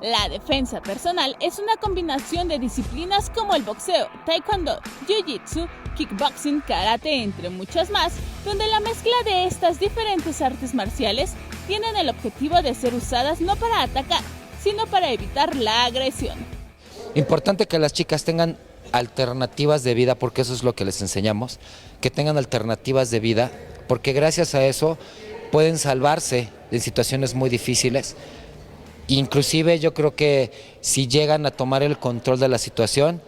La defensa personal es una combinación de disciplinas como el boxeo, taekwondo, jiu-jitsu, kickboxing, karate, entre muchas más, donde la mezcla de estas diferentes artes marciales tienen el objetivo de ser usadas no para atacar, sino para evitar la agresión. Importante que las chicas tengan alternativas de vida, porque eso es lo que les enseñamos, que tengan alternativas de vida, porque gracias a eso pueden salvarse en situaciones muy difíciles. Inclusive yo creo que si llegan a tomar el control de la situación,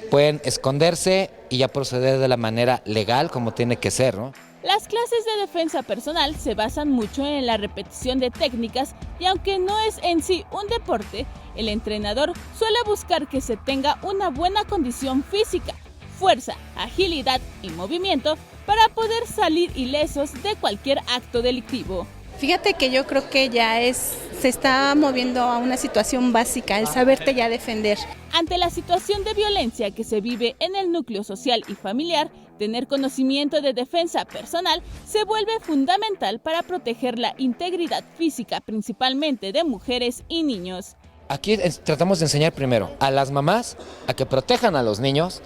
pueden esconderse y ya proceder de la manera legal como tiene que ser, ¿no? Las clases de defensa personal se basan mucho en la repetición de técnicas y aunque no es en sí un deporte, el entrenador suele buscar que se tenga una buena condición física, fuerza, agilidad y movimiento para poder salir ilesos de cualquier acto delictivo. Fíjate que yo creo que se está moviendo a una situación básica, el saberte ya defender. Ante la situación de violencia que se vive en el núcleo social y familiar, tener conocimiento de defensa personal se vuelve fundamental para proteger la integridad física, principalmente de mujeres y niños. Aquí tratamos de enseñar primero a las mamás a que protejan a los niños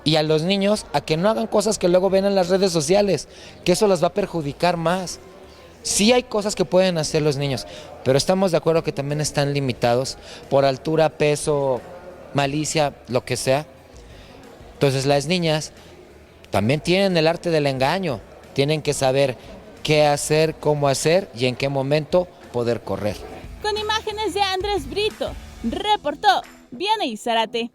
y a los niños a que no hagan cosas que luego ven en las redes sociales, que eso las va a perjudicar más. Sí hay cosas que pueden hacer los niños, pero estamos de acuerdo que también están limitados por altura, peso, malicia, lo que sea. Entonces las niñas también tienen el arte del engaño, tienen que saber qué hacer, cómo hacer y en qué momento poder correr. Con imágenes de Andrés Brito, reportó Vianey Zárate.